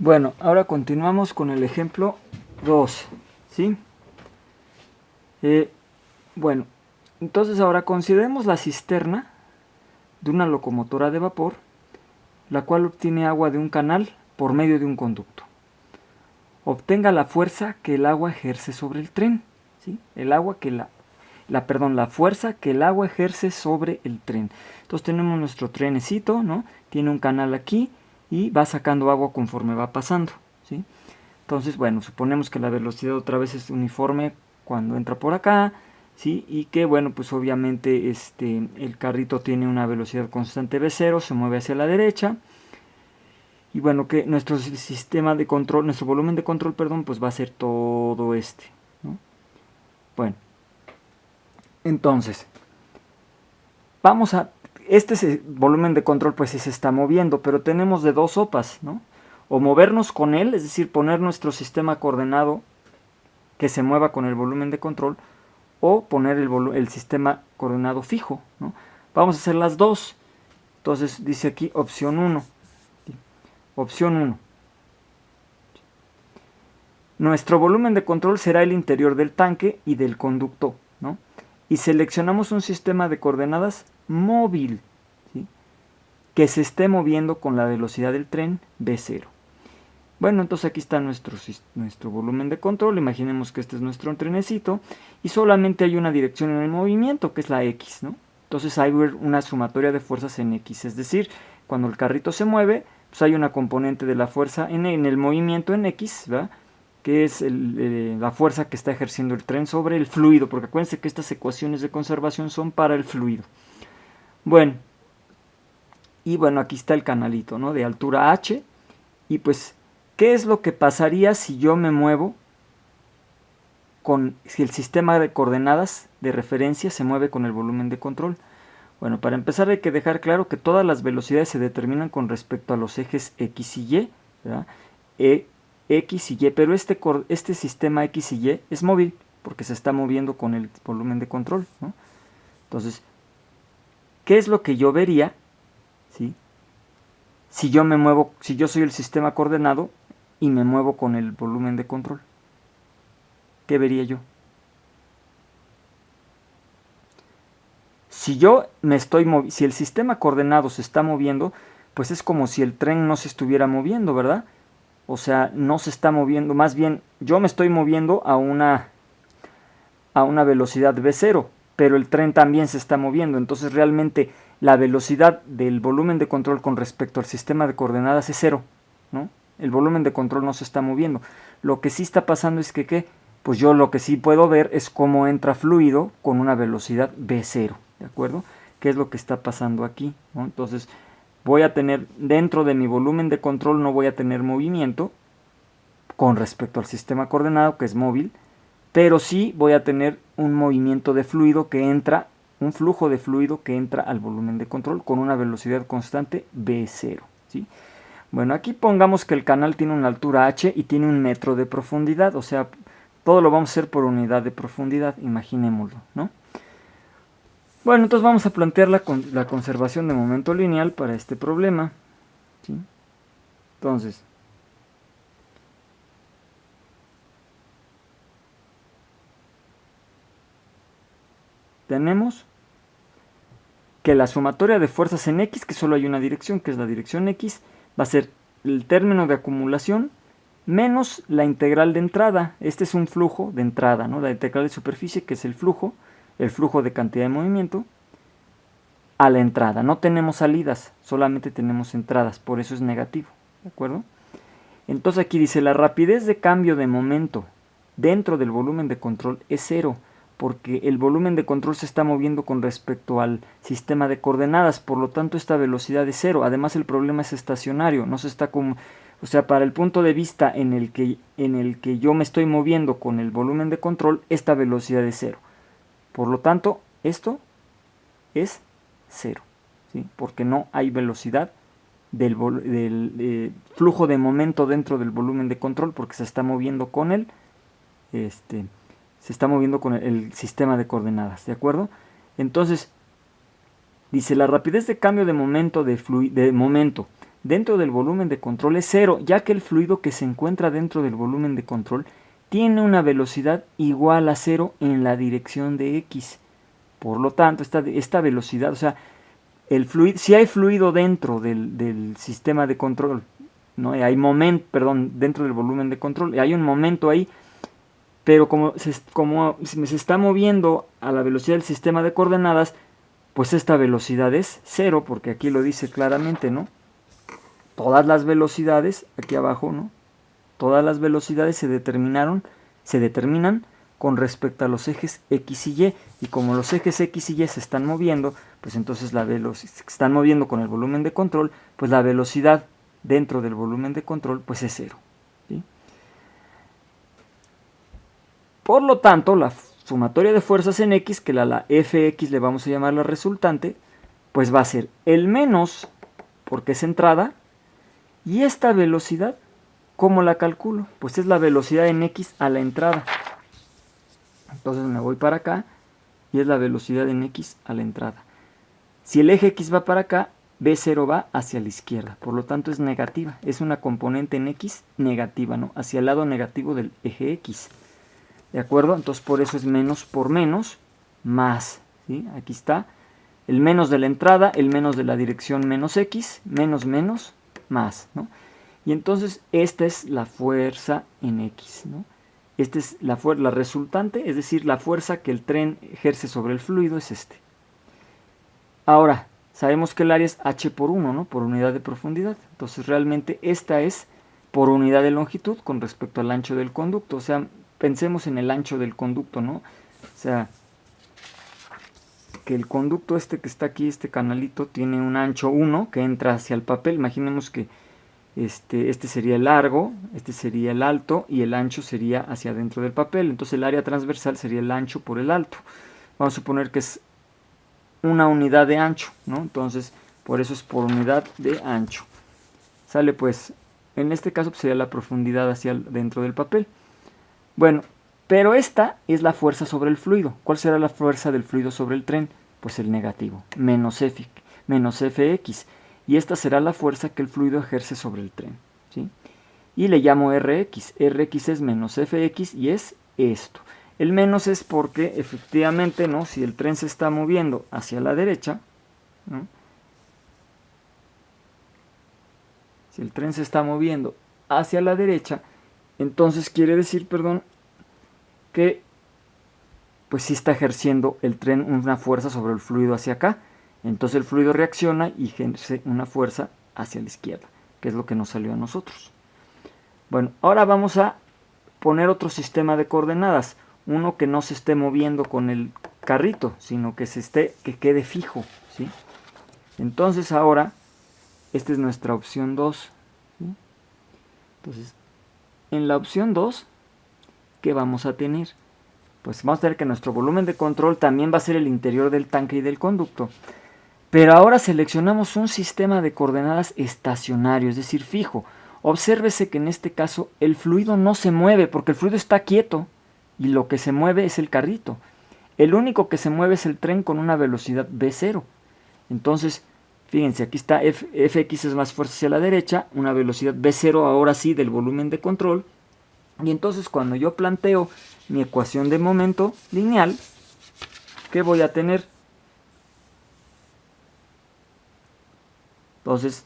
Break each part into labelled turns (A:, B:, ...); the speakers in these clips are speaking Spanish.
A: Bueno, ahora continuamos con el ejemplo 2, ¿sí? Bueno, entonces ahora consideremos la cisterna de una locomotora de vapor, la cual obtiene agua de un canal por medio de un conducto. Obtenga la fuerza que el agua ejerce sobre el tren, ¿sí? La fuerza que el agua ejerce sobre el tren. Entonces tenemos nuestro trenecito, ¿no? Tiene un canal aquí y va sacando agua conforme va pasando, ¿sí? Entonces, bueno, suponemos que la velocidad otra vez es uniforme cuando entra por acá, ¿sí? Y que, bueno, pues obviamente el carrito tiene una velocidad constante V0, se mueve hacia la derecha. Y bueno, que nuestro sistema de control, nuestro volumen de control, perdón, pues va a ser todo ¿no? Bueno, entonces, volumen de control pues se está moviendo, pero tenemos de dos sopas, ¿no? O movernos con él, es decir, poner nuestro sistema coordenado que se mueva con el volumen de control, o poner el sistema coordenado fijo, ¿no? Vamos a hacer las dos. Entonces dice aquí opción 1. Opción 1. Nuestro volumen de control será el interior del tanque y del conducto, ¿no? Y seleccionamos un sistema de coordenadas móvil, ¿sí? Que se esté moviendo con la velocidad del tren V0. Bueno, entonces aquí está nuestro volumen de control. Imaginemos que este es nuestro trenecito y solamente hay una dirección en el movimiento, que es la X, ¿no? Entonces hay una sumatoria de fuerzas en X, es decir, cuando el carrito se mueve, pues hay una componente de la fuerza en el movimiento en X, ¿verdad? Que es la fuerza que está ejerciendo el tren sobre el fluido, porque acuérdense que estas ecuaciones de conservación son para el fluido. Bueno, y bueno, aquí está el canalito, ¿no? De altura H, y pues, ¿qué es lo que pasaría si yo me muevo si el sistema de coordenadas de referencia se mueve con el volumen de control? Bueno, para empezar hay que dejar claro que todas las velocidades se determinan con respecto a los ejes X y Y, ¿verdad? X y Y, pero este sistema X y Y es móvil porque se está moviendo con el volumen de control, ¿no? Entonces, ¿qué es lo que yo vería, ¿sí? Si yo me muevo, si yo soy el sistema coordenado y me muevo con el volumen de control? ¿Qué vería yo? Si si el sistema coordenado se está moviendo, pues es como si el tren no se estuviera moviendo, ¿verdad? O sea, no se está moviendo, más bien yo me estoy moviendo a una velocidad V0, pero el tren también se está moviendo, entonces realmente la velocidad del volumen de control con respecto al sistema de coordenadas es cero, ¿no? El volumen de control no se está moviendo. Lo que sí está pasando es que, ¿qué? Pues yo lo que sí puedo ver es cómo entra fluido con una velocidad V0, ¿de acuerdo? ¿Qué es lo que está pasando aquí, ¿no? Entonces, voy a tener, dentro de mi volumen de control no voy a tener movimiento con respecto al sistema coordenado, que es móvil, pero sí voy a tener un movimiento de fluido que entra, un flujo de fluido que entra al volumen de control con una velocidad constante V0, ¿sí? Bueno, aquí pongamos que el canal tiene una altura H y tiene 1 metro de profundidad, o sea, todo lo vamos a hacer por unidad de profundidad, imaginémoslo, ¿no? Bueno, entonces vamos a plantear la conservación de momento lineal para este problema, ¿sí? Entonces, tenemos que la sumatoria de fuerzas en X, que solo hay una dirección, que es la dirección X, va a ser el término de acumulación menos la integral de entrada. Este es un flujo de entrada, ¿no? La integral de superficie, que es el flujo de cantidad de movimiento, a la entrada. No tenemos salidas, solamente tenemos entradas, por eso es negativo, ¿de acuerdo? Entonces aquí dice, la rapidez de cambio de momento dentro del volumen de control es cero, porque el volumen de control se está moviendo con respecto al sistema de coordenadas, por lo tanto esta velocidad es cero. Además el problema es estacionario, no se está como, o sea, para el punto de vista en el que yo me estoy moviendo con el volumen de control, esta velocidad es cero. Por lo tanto, esto es cero, ¿sí? Porque no hay velocidad del flujo de momento dentro del volumen de control, porque se está moviendo con el sistema de coordenadas, ¿de acuerdo? Entonces, dice, la rapidez de cambio de momento dentro del volumen de control es 0, ya que el fluido que se encuentra dentro del volumen de control tiene una velocidad igual a 0 en la dirección de X. Por lo tanto, esta velocidad, o sea, el fluido, si hay fluido dentro del sistema de control, ¿no? Hay momento, perdón, dentro del volumen de control, hay un momento ahí, pero como se está moviendo a la velocidad del sistema de coordenadas, pues esta velocidad es 0, porque aquí lo dice claramente, ¿no? Todas las velocidades, aquí abajo, ¿no? Todas las velocidades se determinan con respecto a los ejes X y Y como los ejes X y Y se están moviendo, pues entonces se están moviendo con el volumen de control, pues la velocidad dentro del volumen de control pues es 0, ¿sí? Por lo tanto, la sumatoria de fuerzas en X, que la Fx le vamos a llamar la resultante, pues va a ser el menos, porque es entrada, y esta velocidad, ¿cómo la calculo? Pues es la velocidad en X a la entrada. Entonces me voy para acá y es la velocidad en X a la entrada. Si el eje X va para acá, B0 va hacia la izquierda, por lo tanto es negativa, es una componente en X negativa, ¿no? Hacia el lado negativo del eje X. ¿De acuerdo? Entonces por eso es menos por menos, más, ¿sí? Aquí está el menos de la entrada, el menos de la dirección menos X, menos menos, más, ¿no? Y entonces esta es la fuerza en X, ¿no? Esta es la resultante, es decir, la fuerza que el tren ejerce sobre el fluido es este. Ahora, sabemos que el área es h por 1, ¿no? Por unidad de profundidad. Entonces realmente esta es por unidad de longitud con respecto al ancho del conducto. O sea, pensemos en el ancho del conducto, ¿no? O sea, que el conducto este que está aquí, este canalito, tiene un ancho 1 que entra hacia el papel. Imaginemos que este sería el largo, este sería el alto y el ancho sería hacia adentro del papel. Entonces el área transversal sería el ancho por el alto. Vamos a suponer que es una unidad de ancho, ¿no? Entonces por eso es por unidad de ancho. Sale pues, en este caso pues sería la profundidad hacia dentro del papel. Bueno, pero esta es la fuerza sobre el fluido. ¿Cuál será la fuerza del fluido sobre el tren? Pues el negativo, menos Fx. Y esta será la fuerza que el fluido ejerce sobre el tren, ¿sí? Y le llamo Rx. Rx es menos Fx y es esto. El menos es porque efectivamente, ¿no? Si el tren se está moviendo hacia la derecha, ¿no? Si el tren se está moviendo hacia la derecha, entonces quiere decir, que pues sí está ejerciendo el tren una fuerza sobre el fluido hacia acá. Entonces el fluido reacciona y ejerce una fuerza hacia la izquierda, que es lo que nos salió a nosotros. Bueno, ahora vamos a poner otro sistema de coordenadas, uno que no se esté moviendo con el carrito, sino que que quede fijo, ¿sí? Entonces ahora, esta es nuestra opción 2, ¿sí? Entonces, en la opción 2, ¿qué vamos a tener? Pues vamos a tener que nuestro volumen de control también va a ser el interior del tanque y del conducto. Pero ahora seleccionamos un sistema de coordenadas estacionario, es decir, fijo. Obsérvese que en este caso el fluido no se mueve porque el fluido está quieto y lo que se mueve es el carrito. El único que se mueve es el tren con una velocidad V0. Entonces, fíjense, aquí está Fx es más fuerza hacia la derecha, una velocidad V0 ahora sí del volumen de control. Y entonces cuando yo planteo mi ecuación de momento lineal, ¿qué voy a tener? Entonces,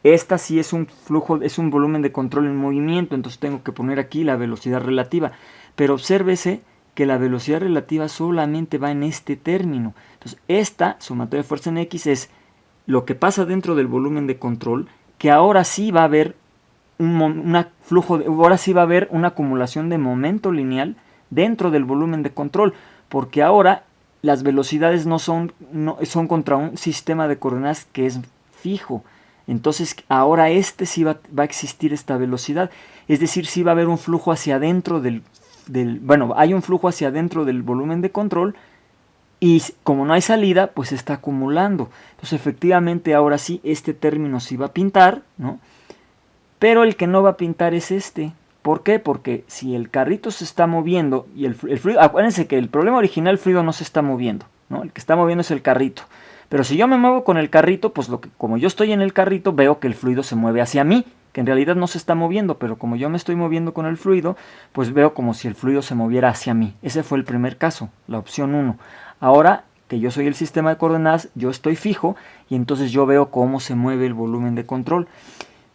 A: esta sí es un flujo, es un volumen de control en movimiento, entonces tengo que poner aquí la velocidad relativa. Pero obsérvese que la velocidad relativa solamente va en este término. Entonces, esta sumatoria de fuerza en X es lo que pasa dentro del volumen de control, que ahora sí va a haber ahora sí va a haber una acumulación de momento lineal dentro del volumen de control, porque ahora las velocidades son contra un sistema de coordenadas que es fijo. Entonces ahora sí va a existir esta velocidad, es decir, sí va a haber un flujo hacia adentro hay un flujo hacia adentro del volumen de control y como no hay salida, pues se está acumulando. Entonces efectivamente ahora sí este término sí va a pintar, ¿no? Pero el que no va a pintar es este. ¿Por qué? Porque si el carrito se está moviendo y el fluido, acuérdense que el problema original, el fluido no se está moviendo, ¿no? El que está moviendo es el carrito. Pero si yo me muevo con el carrito, pues como yo estoy en el carrito, veo que el fluido se mueve hacia mí, que en realidad no se está moviendo, pero como yo me estoy moviendo con el fluido, pues veo como si el fluido se moviera hacia mí. Ese fue el primer caso, la opción 1. Ahora que yo soy el sistema de coordenadas, yo estoy fijo y entonces yo veo cómo se mueve el volumen de control.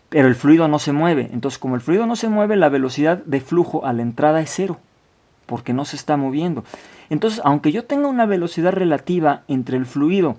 A: Pero el fluido no se mueve. Entonces, como el fluido no se mueve, la velocidad de flujo a la entrada es 0, porque no se está moviendo. Entonces, aunque yo tenga una velocidad relativa entre el fluido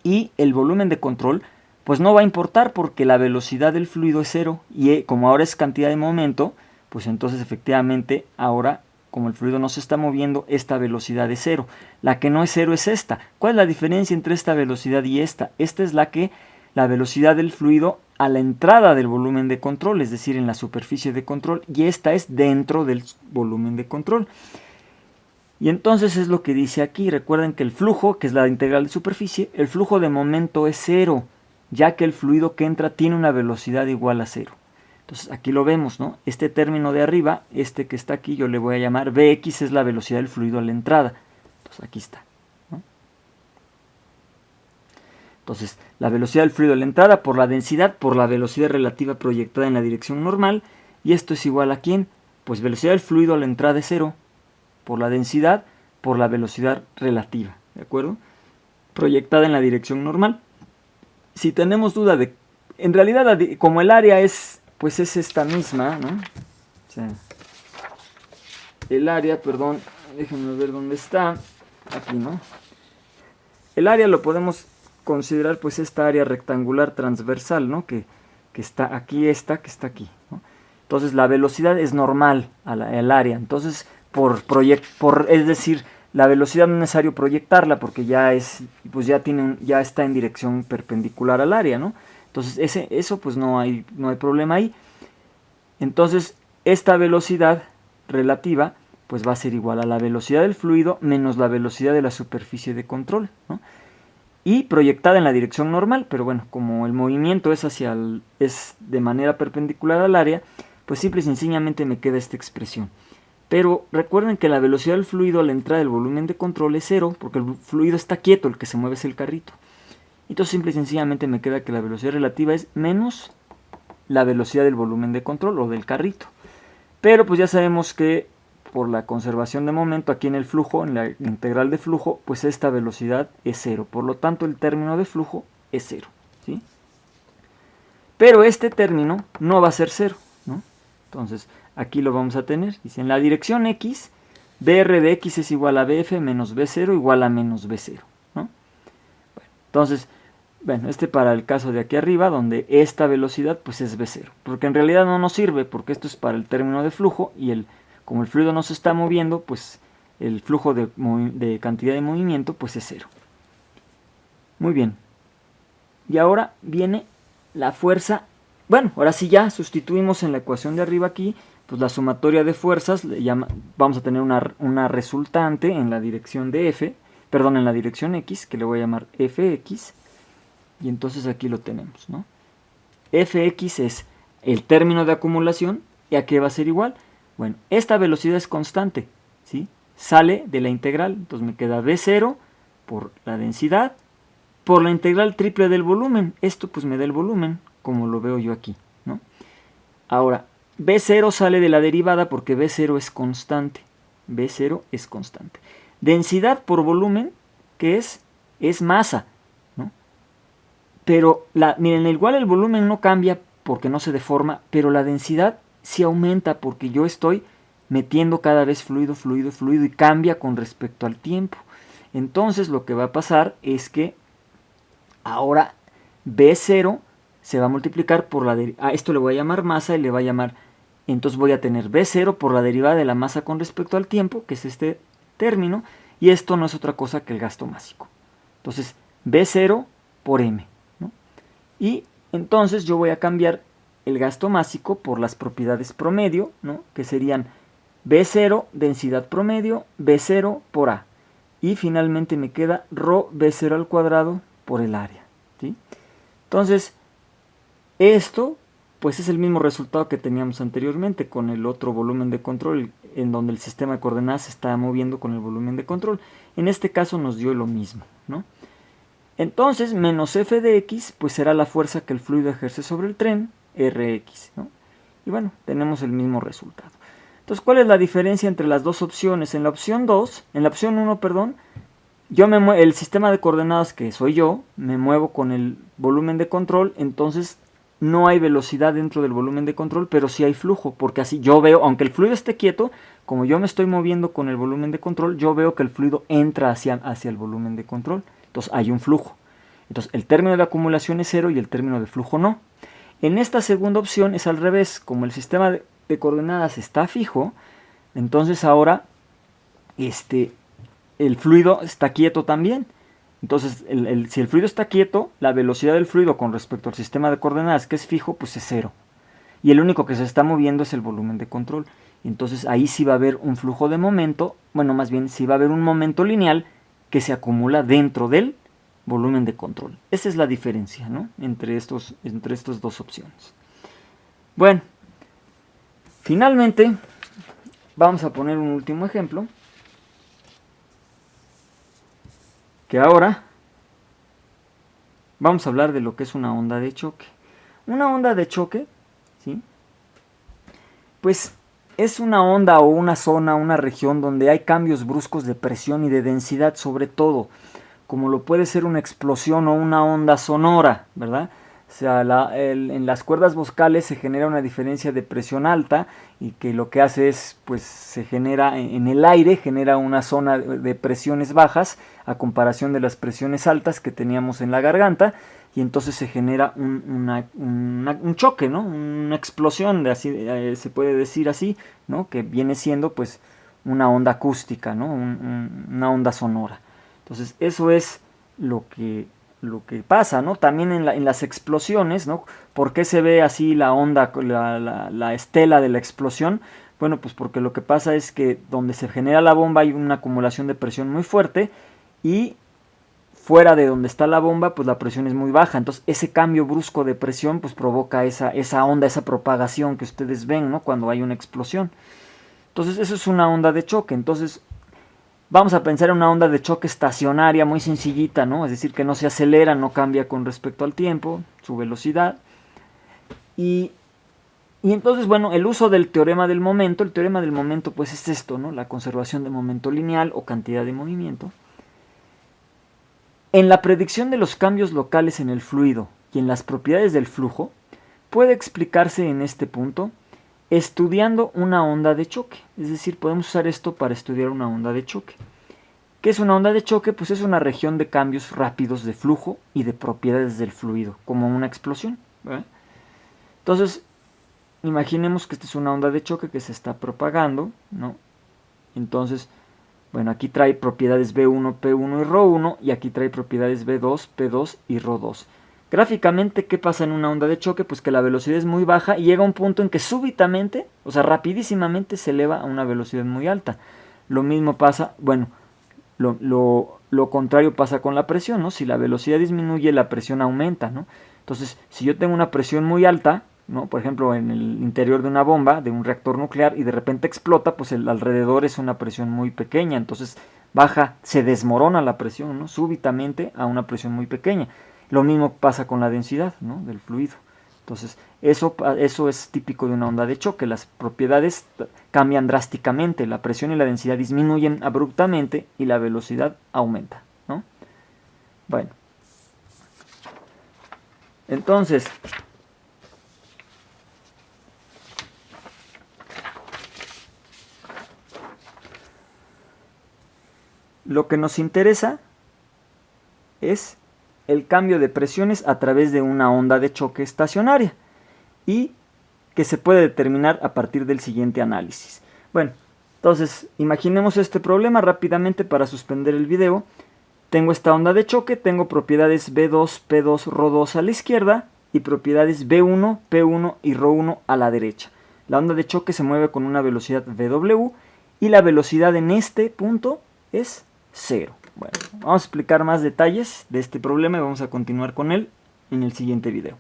A: y el volumen de control, pues no va a importar porque la velocidad del fluido es 0 y como ahora es cantidad de momento, pues entonces efectivamente ahora, como el fluido no se está moviendo, esta velocidad es 0. La que no es 0 es esta. ¿Cuál es la diferencia entre esta velocidad y esta? Esta es la velocidad del fluido a la entrada del volumen de control, es decir, en la superficie de control, y esta es dentro del volumen de control. Y entonces es lo que dice aquí. Recuerden que el flujo, que es la integral de superficie, el flujo de momento es 0, ya que el fluido que entra tiene una velocidad igual a 0. Entonces aquí lo vemos, ¿no? Este término de arriba, este que está aquí, yo le voy a llamar Bx, es la velocidad del fluido a la entrada. Entonces aquí está, ¿no? Entonces, la velocidad del fluido a la entrada por la densidad por la velocidad relativa proyectada en la dirección normal. ¿Y esto es igual a quién? Pues velocidad del fluido a la entrada es 0 por la densidad por la velocidad relativa, ¿de acuerdo? Proyectada en la dirección normal. Si tenemos duda de... En realidad, como el área es, pues es esta misma, ¿no? O sea, el área, perdón, déjenme ver dónde está. Aquí, ¿no? El área lo podemos considerar pues esta área rectangular transversal, ¿no? Que está aquí, esta que está aquí, ¿no? Entonces la velocidad es normal al área. Entonces, es decir, la velocidad no es necesario proyectarla porque ya está en dirección perpendicular al área, ¿no? Entonces eso pues no hay problema ahí. Entonces esta velocidad relativa pues va a ser igual a la velocidad del fluido menos la velocidad de la superficie de control, ¿no? Y proyectada en la dirección normal, pero bueno, como el movimiento es de manera perpendicular al área, pues simple y sencillamente me queda esta expresión. Pero recuerden que la velocidad del fluido a la entrada del volumen de control es 0, porque el fluido está quieto, el que se mueve es el carrito. Entonces simple y sencillamente me queda que la velocidad relativa es menos la velocidad del volumen de control o del carrito. Pero pues ya sabemos que por la conservación de momento aquí en el flujo, en la integral de flujo, pues esta velocidad es 0. Por lo tanto, el término de flujo es 0, ¿sí? Pero este término no va a ser 0, ¿no? Entonces, aquí lo vamos a tener. Dice, en la dirección x, br de x es igual a bf menos b0 igual a menos b0, ¿no? Bueno, entonces, para el caso de aquí arriba, donde esta velocidad pues es b0. Porque en realidad no nos sirve, porque esto es para el término de flujo y como el fluido no se está moviendo, pues el flujo de cantidad de movimiento pues es 0. Muy bien. Y ahora viene la fuerza. Bueno, ahora sí ya sustituimos en la ecuación de arriba aquí, pues la sumatoria de fuerzas, vamos a tener una resultante en la dirección de en la dirección x, que le voy a llamar fx. Y entonces aquí lo tenemos, ¿no? Fx es el término de acumulación. ¿Y a qué va a ser igual? Bueno, esta velocidad es constante, ¿sí? Sale de la integral, entonces me queda B0 por la densidad, por la integral triple del volumen. Esto pues me da el volumen, como lo veo yo aquí, ¿no? Ahora, B0 sale de la derivada porque B0 es constante. B0 es constante. Densidad por volumen, ¿qué es? Es masa, ¿no? Pero, miren, igual el volumen no cambia porque no se deforma, pero la densidad sí aumenta porque yo estoy metiendo cada vez fluido y cambia con respecto al tiempo. Entonces lo que va a pasar es que ahora B0 se va a multiplicar por a esto le voy a llamar masa y le voy a llamar, entonces voy a tener B0 por la derivada de la masa con respecto al tiempo, que es este término, y esto no es otra cosa que el gasto másico. Entonces B0 por M, ¿no? Y entonces yo voy a cambiar el gasto másico por las propiedades promedio, ¿no? Que serían B0, densidad promedio, B0 por A. Y finalmente me queda ρ B0 al cuadrado por el área, ¿sí? Entonces, esto pues es el mismo resultado que teníamos anteriormente con el otro volumen de control, en donde el sistema de coordenadas se está moviendo con el volumen de control. En este caso nos dio lo mismo, ¿no? Entonces, menos f de x, pues será la fuerza que el fluido ejerce sobre el tren, Rx, ¿no? Y bueno, tenemos el mismo resultado. Entonces, ¿cuál es la diferencia entre las dos opciones? En la opción 1, perdón, el sistema de coordenadas que soy yo, me muevo con el volumen de control, entonces no hay velocidad dentro del volumen de control, pero sí hay flujo, porque así yo veo, aunque el fluido esté quieto, como yo me estoy moviendo con el volumen de control, yo veo que el fluido entra hacia el volumen de control. Entonces hay un flujo. Entonces el término de acumulación es 0 y el término de flujo no. En esta segunda opción es al revés. Como el sistema de coordenadas está fijo, entonces ahora el fluido está quieto también. Entonces si el fluido está quieto, la velocidad del fluido con respecto al sistema de coordenadas que es fijo, pues es 0. Y el único que se está moviendo es el volumen de control. Entonces ahí sí va a haber un flujo de momento, bueno, más bien sí va a haber un momento lineal que se acumula dentro del volumen de control. Esa es la diferencia, ¿no? entre estas dos opciones. Bueno, finalmente vamos a poner un último ejemplo, que ahora vamos a hablar de lo que es una onda de choque. Una onda de choque, ¿sí? Pues es una onda o una zona, una región donde hay cambios bruscos de presión y de densidad, sobre todo, como lo puede ser una explosión o una onda sonora, ¿verdad? O sea, en las cuerdas vocales se genera una diferencia de presión alta y que lo que hace es, pues se genera en el aire, genera una zona de presiones bajas a comparación de las presiones altas que teníamos en la garganta, y entonces se genera un choque, ¿no? Una explosión, se puede decir así, ¿no? Que viene siendo pues una onda acústica, ¿no? Una onda sonora. Entonces eso es lo que pasa, ¿no? También en las explosiones, ¿no? ¿Por qué se ve así la onda, la estela de la explosión? Bueno, pues porque lo que pasa es que donde se genera la bomba hay una acumulación de presión muy fuerte, y fuera de donde está la bomba, pues la presión es muy baja. Entonces ese cambio brusco de presión pues provoca esa onda, esa propagación que ustedes ven, ¿no? Cuando hay una explosión. Entonces eso es una onda de choque. Entonces vamos a pensar en una onda de choque estacionaria muy sencillita, ¿no? Es decir, que no se acelera, no cambia con respecto al tiempo, su velocidad. Y entonces, bueno, el uso del teorema del momento pues es esto, ¿no? La conservación de momento lineal o cantidad de movimiento. En la predicción de los cambios locales en el fluido y en las propiedades del flujo, puede explicarse en este punto estudiando una onda de choque. Es decir, podemos usar esto para estudiar una onda de choque. ¿Qué es una onda de choque? Pues es una región de cambios rápidos de flujo y de propiedades del fluido, como una explosión, ¿verdad? Entonces, imaginemos que esta es una onda de choque que se está propagando, ¿no? Entonces, bueno, aquí trae propiedades B1, P1 y ρ1, y aquí trae propiedades B2, P2 y ρ2. Gráficamente, ¿qué pasa en una onda de choque? Pues que la velocidad es muy baja y llega a un punto en que súbitamente, o sea, rapidísimamente se eleva a una velocidad muy alta. Lo mismo pasa, bueno, lo contrario pasa con la presión, ¿no? Si la velocidad disminuye, la presión aumenta, ¿no? Entonces, si yo tengo una presión muy alta, ¿no? Por ejemplo, en el interior de una bomba, de un reactor nuclear, y de repente explota, pues el alrededor es una presión muy pequeña, entonces baja, se desmorona la presión, ¿no? Súbitamente a una presión muy pequeña. Lo mismo pasa con la densidad, ¿no? Del fluido. Entonces, eso es típico de una onda de choque. Las propiedades cambian drásticamente, la presión y la densidad disminuyen abruptamente y la velocidad aumenta, ¿no? Bueno. Entonces, lo que nos interesa es el cambio de presiones a través de una onda de choque estacionaria, y que se puede determinar a partir del siguiente análisis. Bueno, entonces imaginemos este problema rápidamente para suspender el video. Tengo esta onda de choque, tengo propiedades B2, P2, ρ2 a la izquierda y propiedades B1, P1 y ρ1 a la derecha. La onda de choque se mueve con una velocidad VW y la velocidad en este punto es 0. Bueno, vamos a explicar más detalles de este problema y vamos a continuar con él en el siguiente video.